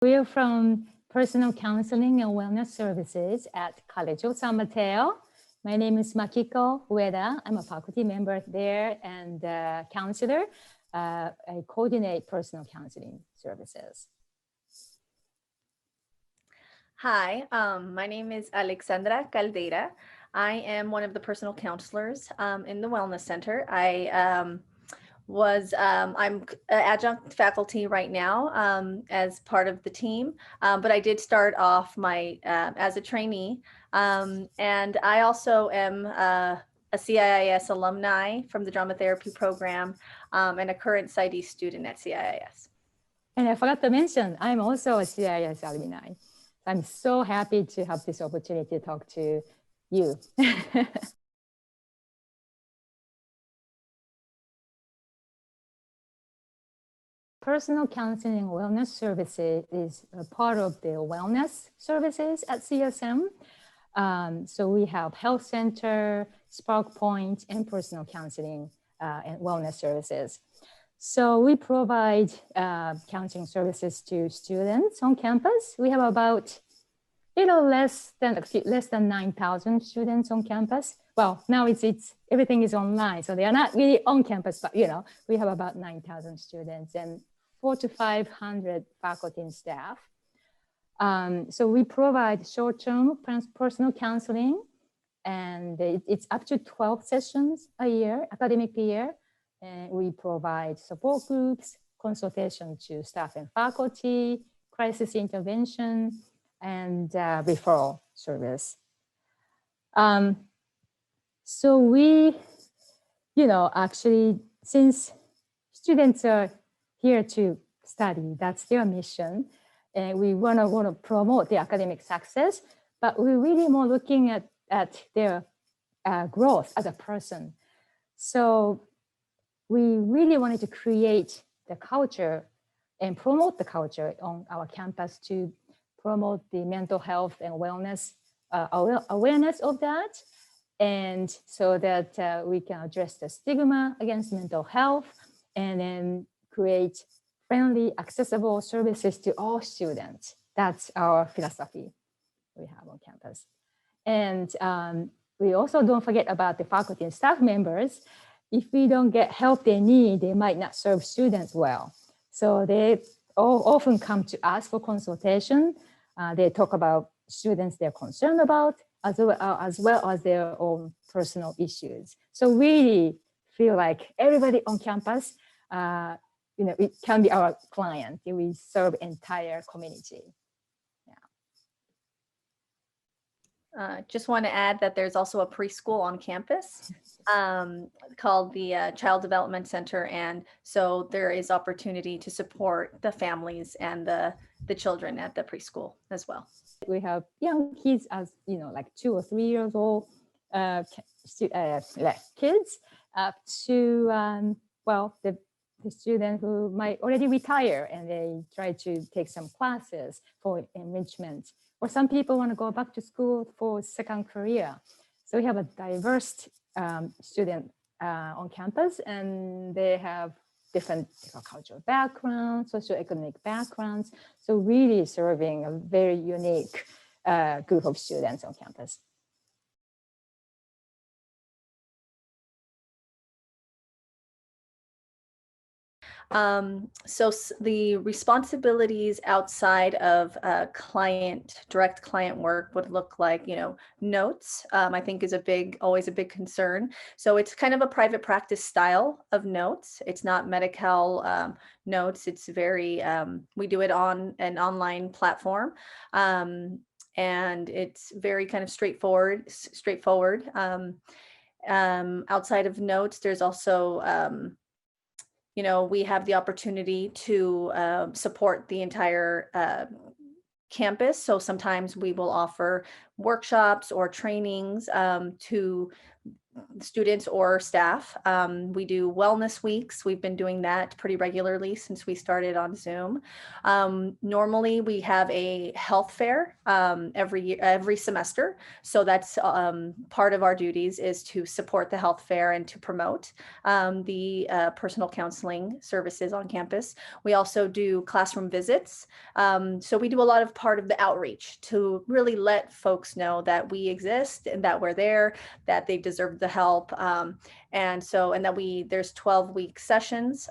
We are from Personal Counseling and Wellness Services at Caseload San Mateo. My name is Makiko Ueda. I'm a faculty member there and counselor. I coordinate personal counseling services. Hi, my name is Alexandra Caldeira. I am one of the personal counselors in the Wellness Center. I'm adjunct faculty right now as part of the team, but I did start off my as a trainee, and I also am a CIIS alumni from the drama therapy program and a current PsyD student at CIIS. And I forgot to mention, I'm also a CIIS alumni. I'm so happy to have this opportunity to talk to you. Personal counseling and wellness services is a part of the wellness services at CSM. So we have health center, Spark Point, and personal counseling and wellness services. So we provide counseling services to students on campus. We have about less than 9,000 students on campus. Well, now it's everything is online, so they are not really on campus, but we have about 9,000 students and 400 to 500 faculty and staff. So we provide short-term personal counseling, and it's up to 12 sessions a year, academic year. And we provide support groups, consultation to staff and faculty, crisis intervention, and referral service. So we, actually, since students are here to study, that's their mission, and we want to promote the academic success, but we're really more looking at their growth as a person. So we really wanted to create the culture and promote the culture on our campus to promote the mental health and wellness awareness of that, and so that we can address the stigma against mental health and then create friendly, accessible services to all students. That's our philosophy we have on campus. And we also don't forget about the faculty and staff members. If we don't get help they need, they might not serve students well. So they often come to us for consultation. They talk about students they're concerned about, as well as their own personal issues. So we feel like everybody on campus, it can be our client. We serve entire community. Just want to add that there's also a preschool on campus called the Child Development Center. And so there is opportunity to support the families and the children at the preschool as well. We have young kids as, like 2 or 3 years old kids up to, the student who might already retire and they try to take some classes for enrichment. Or some people want to go back to school for second career. So we have a diverse student on campus, and they have different cultural backgrounds, socioeconomic backgrounds. So really serving a very unique group of students on campus. So the responsibilities outside of direct client work would look like, notes, I think is always a big concern. So it's kind of a private practice style of notes. It's not Medi-Cal notes. It's very, we do it on an online platform. And it's very kind of straightforward. Outside of notes, there's also, we have the opportunity to support the entire campus. So sometimes we will offer workshops or trainings to students or staff. We do wellness weeks. We've been doing that pretty regularly since we started on Zoom. Normally, we have a health fair every semester. So that's part of our duties is to support the health fair and to promote the personal counseling services on campus. We also do classroom visits. So we do a lot of part of the outreach to really let folks know that we exist and that we're there, that they deserve the help. And that there's 12-week sessions.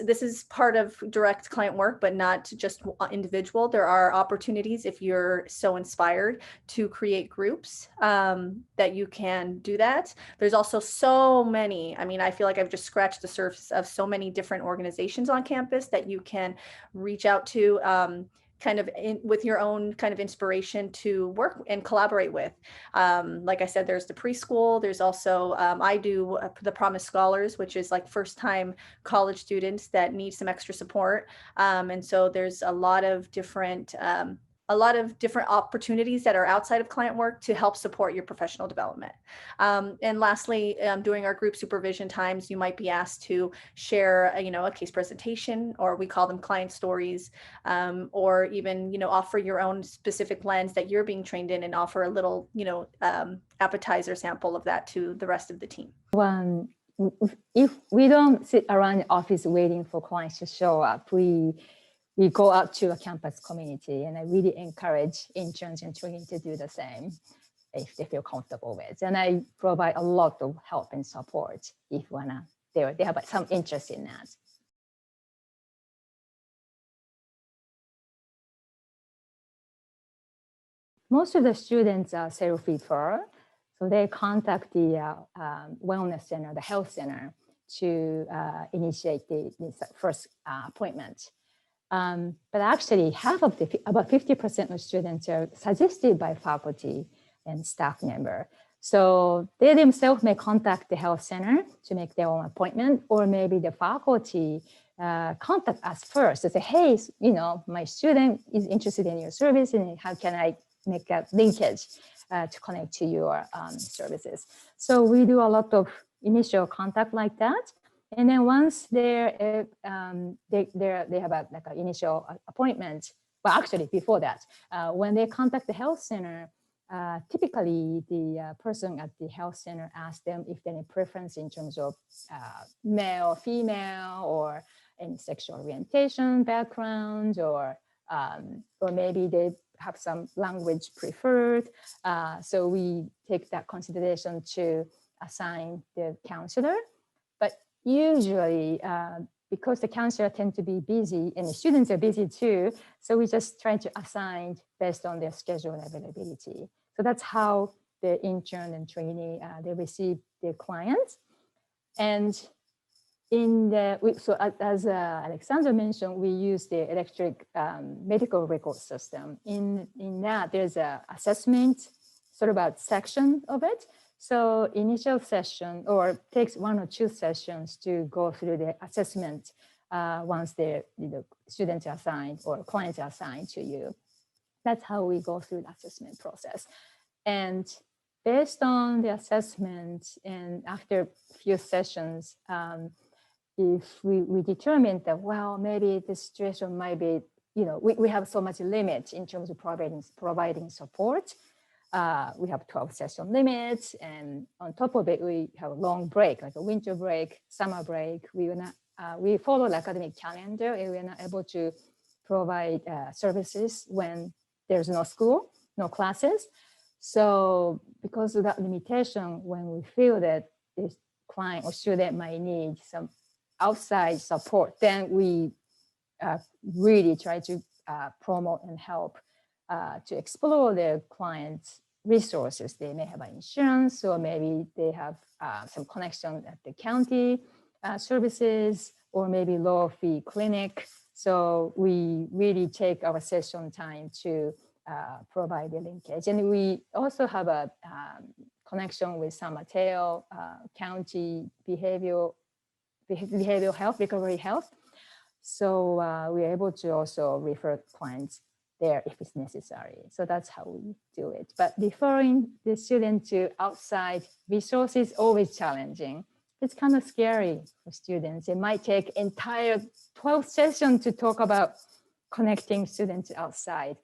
This is part of direct client work, but not just individual. There are opportunities if you're so inspired to create groups that you can do that. There's also so many, I mean, I feel like I've just scratched the surface of so many different organizations on campus that you can reach out to with your own kind of inspiration to work and collaborate with. Like I said, there's the preschool. There's also, I do the Promise Scholars, which is like first-time college students that need some extra support. And so there's a lot of different opportunities that are outside of client work to help support your professional development. And lastly, during our group supervision times, you might be asked to share, a case presentation, or we call them client stories, or even, offer your own specific lens that you're being trained in and offer a little, appetizer sample of that to the rest of the team. If we don't sit around the office waiting for clients to show up, we go out to a campus community, and I really encourage interns and trainees to do the same if they feel comfortable with. And I provide a lot of help and support if they have some interest in that. Most of the students are self-refer, so they contact the wellness center, the health center, to initiate the first appointment. But actually, about 50% of students are suggested by faculty and staff member. So they themselves may contact the health center to make their own appointment, or maybe the faculty contact us first to say, hey, my student is interested in your service, and how can I make a linkage to connect to your services. So we do a lot of initial contact like that. And then once they have an initial appointment, well, actually before that, when they contact the health center, typically the person at the health center asks them if they have any preference in terms of male, female, or any sexual orientation, background, or maybe they have some language preferred. So we take that consideration to assign the counselor. But usually, because the counselor tend to be busy and the students are busy too, so we just try to assign based on their schedule and availability. So that's how the intern and trainee, they receive their clients. And as Alexandra mentioned, we use the electric medical record system. In that, there's an assessment sort of a section of it. So initial session, or takes 1 or 2 sessions to go through the assessment once the students are assigned or clients are assigned to you. That's how we go through the assessment process. And based on the assessment, and after a few sessions, if we determine that, well, maybe the situation might be, we have so much limit in terms of providing support. We have 12 session limits, and on top of it, we have a long break, like a winter break, summer break. We follow the academic calendar, and we're not able to provide services when there's no school, no classes. So because of that limitation, when we feel that this client or student might need some outside support, then we really try to promote and help to explore their clients' resources. They may have an insurance, or maybe they have some connection at the county services, or maybe low fee clinic. So we really take our session time to provide the linkage. And we also have a connection with San Mateo County behavioral health, recovery health. So we're able to also refer clients there if it's necessary. So that's how we do it. But referring the student to outside resources is always challenging. It's kind of scary for students. It might take entire 12 sessions to talk about connecting students outside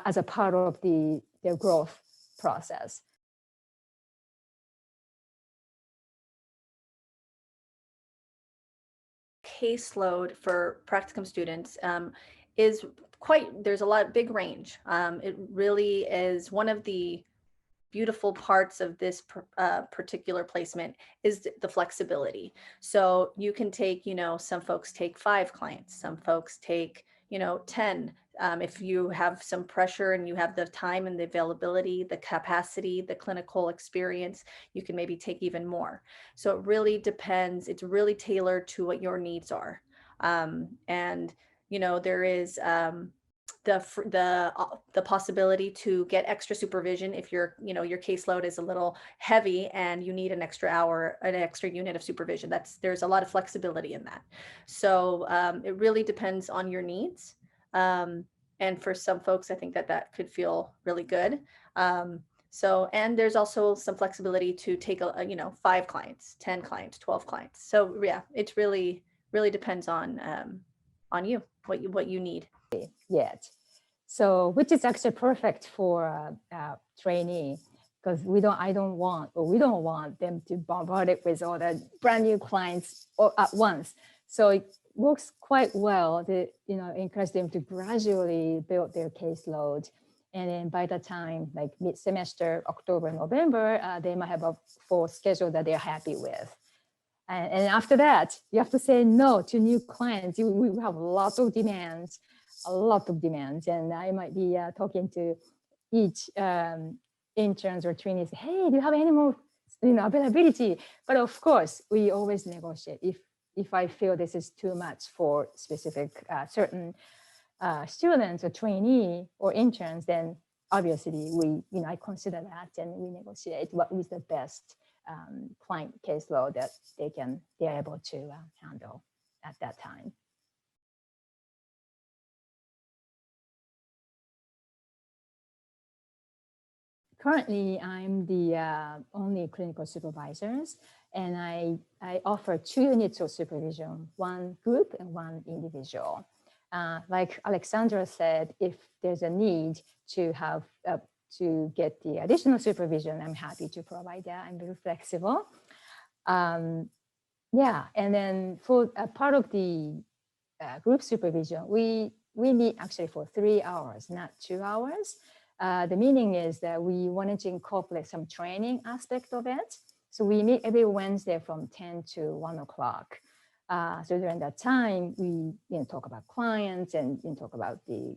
as a part of their growth process. Caseload for practicum students is there's a big range. It really is one of the beautiful parts of this particular placement is the flexibility. So you can take, some folks take 5 clients, some folks take, 10. If you have some pressure and you have the time and the availability, the capacity, the clinical experience, you can maybe take even more. So it really depends. It's really tailored to what your needs are. And, there is the possibility to get extra supervision if your caseload is a little heavy and you need an extra hour, an extra unit of supervision. There's a lot of flexibility in that. So it really depends on your needs. And for some folks, I think that could feel really good. And there's also some flexibility to take 5 clients, 10 clients, 12 clients. So yeah, it's really depends on you, what you need. Yet. So, which is actually perfect for a trainee, because we don't want them to bombard it with all the brand new clients at once. So it works quite well to encourage them to gradually build their caseload, and then by the time like mid-semester, October, November, they might have a full schedule that they're happy with. And after that, you have to say no to new clients. We have lots of demands, and I might be talking to each interns or trainees. Hey, do you have any more, availability? But of course, we always negotiate. If I feel this is too much for specific certain students or trainee or interns, then obviously I consider that and we negotiate what is the best client caseload that they're able to handle at that time. Currently, I'm the only clinical supervisors, and I offer 2 units of supervision, 1 group and 1 individual. Like Alexandra said, if there's a need to have to get the additional supervision, I'm happy to provide that. I'm very flexible. Yeah, and then for a part of the group supervision, we meet actually for 3 hours, not 2 hours. The meaning is that we wanted to incorporate some training aspect of it. So we meet every Wednesday from 10 to 1 o'clock. So during that time, we talk about clients and talk about the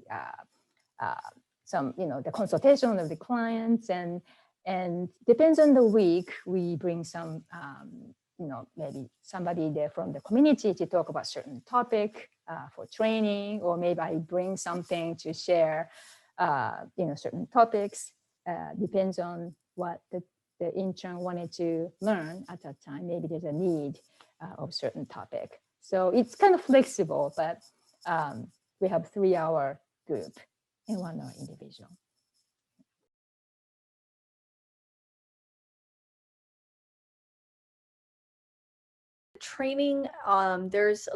the consultation of the clients, and depends on the week, we bring some maybe somebody there from the community to talk about certain topic for training, or maybe I bring something to share certain topics. Depends on what the intern wanted to learn at that time. Maybe there's a need of certain topic. So it's kind of flexible, but we have 3-hour group and 1-hour individual. Training, there's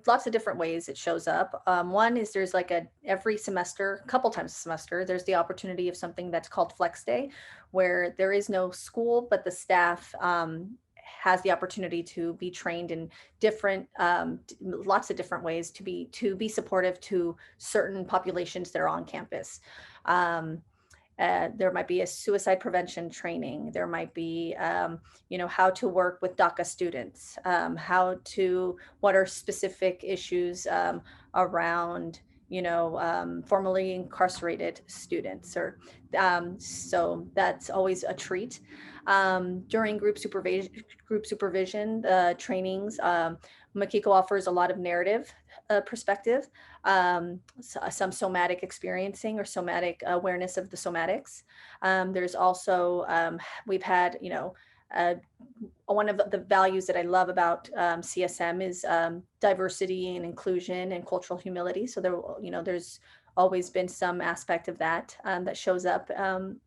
lots of different ways it shows up. One is there's like every semester, a couple times a semester, there's the opportunity of something that's called Flex Day, where there is no school, but the staff has the opportunity to be trained in different, lots of different ways to be supportive to certain populations that are on campus. There might be a suicide prevention training. There might be, how to work with DACA students, what are specific issues around, formerly incarcerated students, or so that's always a treat. During group supervision trainings, Makiko offers a lot of narrative perspective, some somatic experiencing or somatic awareness of the somatics. There's also, we've had, one of the values that I love about CSM is diversity and inclusion and cultural humility. So there's always been some aspect of that that shows up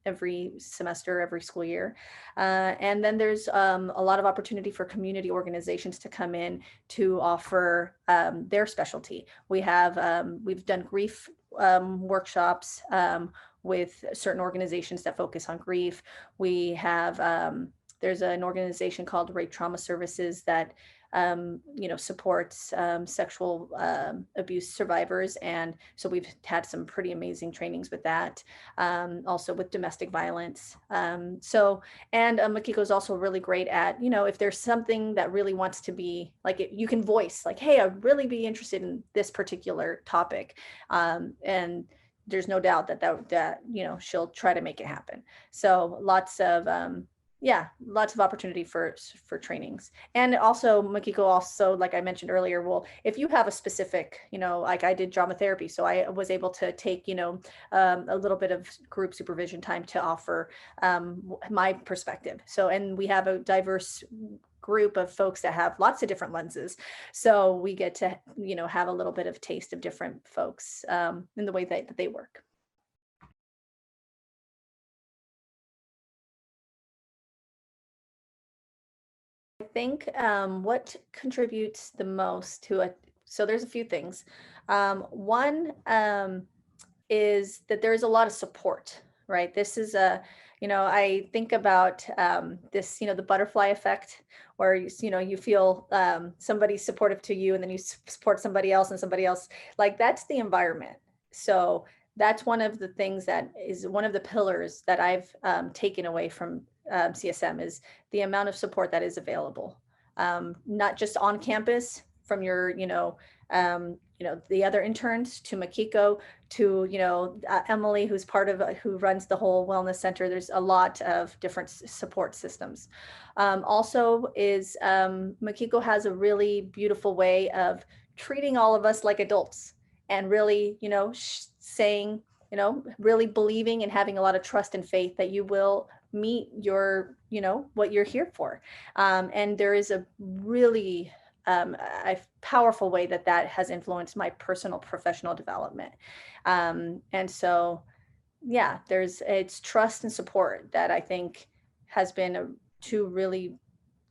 every semester, every school year. And then there's a lot of opportunity for community organizations to come in to offer their specialty. We've done grief workshops with certain organizations that focus on grief. We have there's an organization called Rape Trauma Services that supports sexual abuse survivors. And so we've had some pretty amazing trainings with that, also with domestic violence. And Makiko is also really great at, if there's something that really wants to be like, you can voice like, hey, I'd really be interested in this particular topic. And there's no doubt that she'll try to make it happen. So lots of opportunity for trainings. And also Makiko also, like I mentioned earlier, well, if you have a specific, like I did drama therapy, so I was able to take, a little bit of group supervision time to offer my perspective. So, and we have a diverse group of folks that have lots of different lenses. So we get to, have a little bit of taste of different folks in the way that they work. I think what contributes the most to it, so there's a few things. One is that there's a lot of support, right? This is I think about this, the butterfly effect, where you feel somebody's supportive to you, and then you support somebody else and somebody else. Like, that's the environment. So that's one of the things that is one of the pillars that I've taken away from CSM, is the amount of support that is available, not just on campus from your, the other interns, to Makiko, to, Emily, who's who runs the whole wellness center. There's a lot of different support systems. Also is Makiko has a really beautiful way of treating all of us like adults, and really, saying, really believing and having a lot of trust and faith that you will meet your, what you're here for. And there is a really a powerful way that has influenced my personal professional development. And so, yeah, it's trust and support that I think has been two really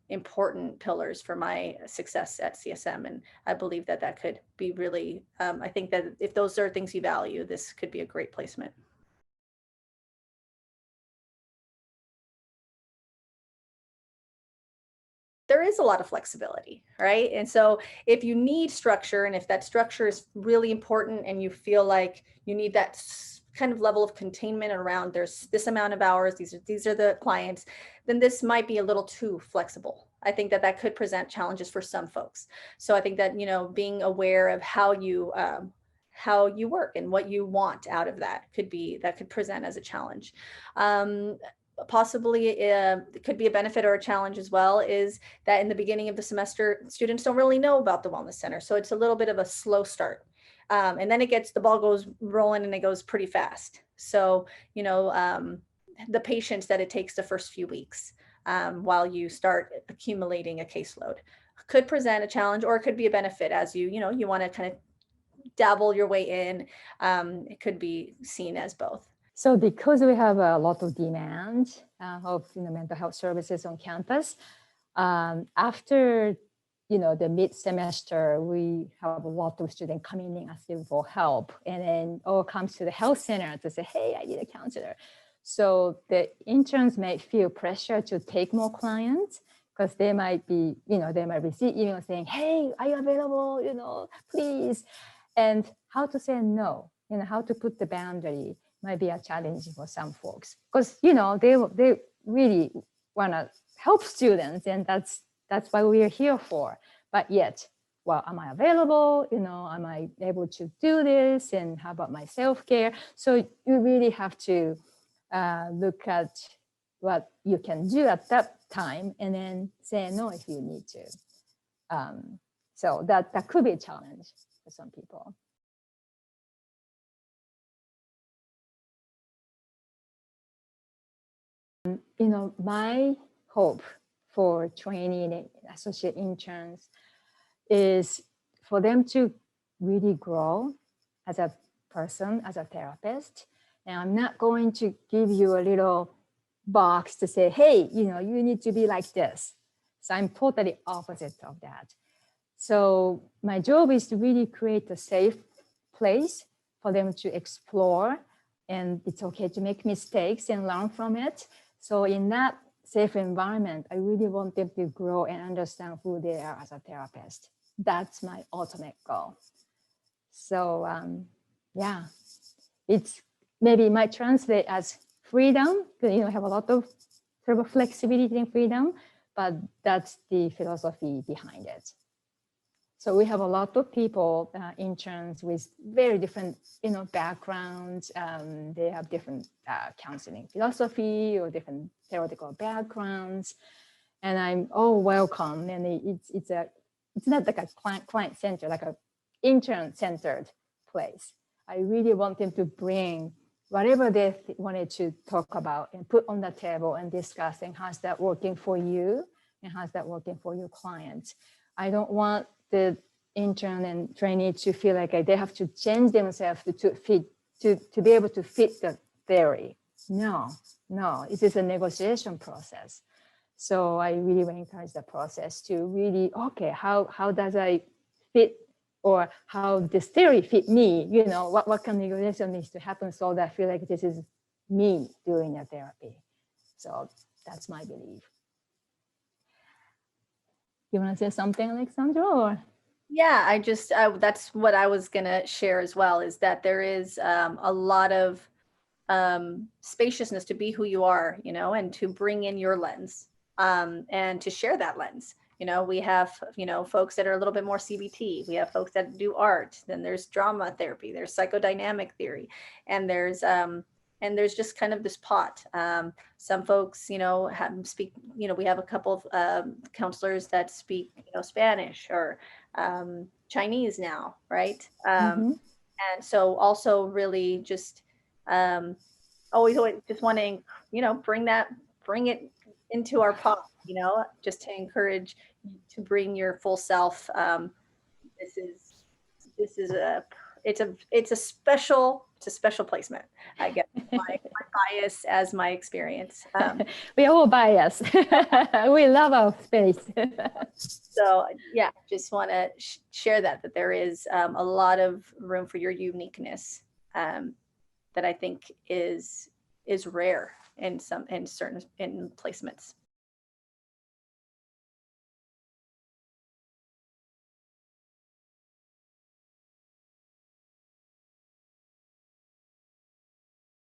important pillars for my success at CSM. And I believe that could be really, I think that if those are things you value, this could be a great placement. There is a lot of flexibility, right? And so if you need structure, and if that structure is really important, and you feel like you need that kind of level of containment around, there's this amount of hours, these are the clients, then this might be a little too flexible. I think that could present challenges for some folks. So I think that, being aware of how you work and what you want out of that could present as a challenge. Possibly it could be a benefit or a challenge as well, is that in the beginning of the semester, students don't really know about the Wellness Center. So it's a little bit of a slow start. And then the ball goes rolling, and it goes pretty fast. So, the patience that it takes the first few weeks while you start accumulating a caseload could present a challenge, or it could be a benefit as you want to kind of dabble your way in. It could be seen as both. So because we have a lot of demand of mental health services on campus, after the mid-semester, we have a lot of students coming in asking for help, and then all comes to the health center to say, hey, I need a counselor. So the interns may feel pressure to take more clients, because they might be, they might receive emails saying, hey, are you available, please. And how to say no, how to put the boundary might be a challenge for some folks, because they really want to help students, and that's what we are here for. But yet, well, am I available? Am I able to do this? And how about my self-care? So you really have to look at what you can do at that time, and then say no if you need to. So that could be a challenge for some people. My hope for trainee and associate interns is for them to really grow as a person as a therapist. And I'm not going to give you a little box to say, hey, you need to be like this. So I'm totally opposite of that. So my job is to really create a safe place for them to explore, and it's okay to make mistakes and learn from it. So in that safe environment, I really want them to grow and understand who they are as a therapist. That's my ultimate goal. So yeah, it's maybe it might translate as freedom, because have a lot of sort of flexibility and freedom, but that's the philosophy behind it. So we have a lot of people, interns with very different, backgrounds. They have different counseling philosophy or different theoretical backgrounds, and I'm all welcome. And it's not like a client centered, like a intern centered place. I really want them to bring whatever they wanted to talk about and put on the table and discuss, and how's that working for you and how's that working for your clients. I don't want the intern and trainee to feel like they have to change themselves to be able to fit the theory. No, it is a negotiation process. So I really encourage the process to really, okay, how does I fit, or how this theory fit me? What kind of negotiation needs to happen so that I feel like this is me doing a therapy. So that's my belief. You want to say something, Alexandra? Or? Yeah, that's what I was going to share as well, is that there is a lot of spaciousness to be who you are, and to bring in your lens, and to share that lens. We have, folks that are a little bit more CBT. We have folks that do art. Then there's drama therapy. There's psychodynamic theory, and there's just kind of this pot. Some folks, speak. We have a couple of counselors that speak, Spanish or Chinese now, right? And so also really just always just want to, bring it into our pot, just to encourage to bring your full self. This is it's a special placement. I guess my bias as my experience. We all bias. We love our space. So yeah, just want to share that there is a lot of room for your uniqueness, that I think is rare in certain placements.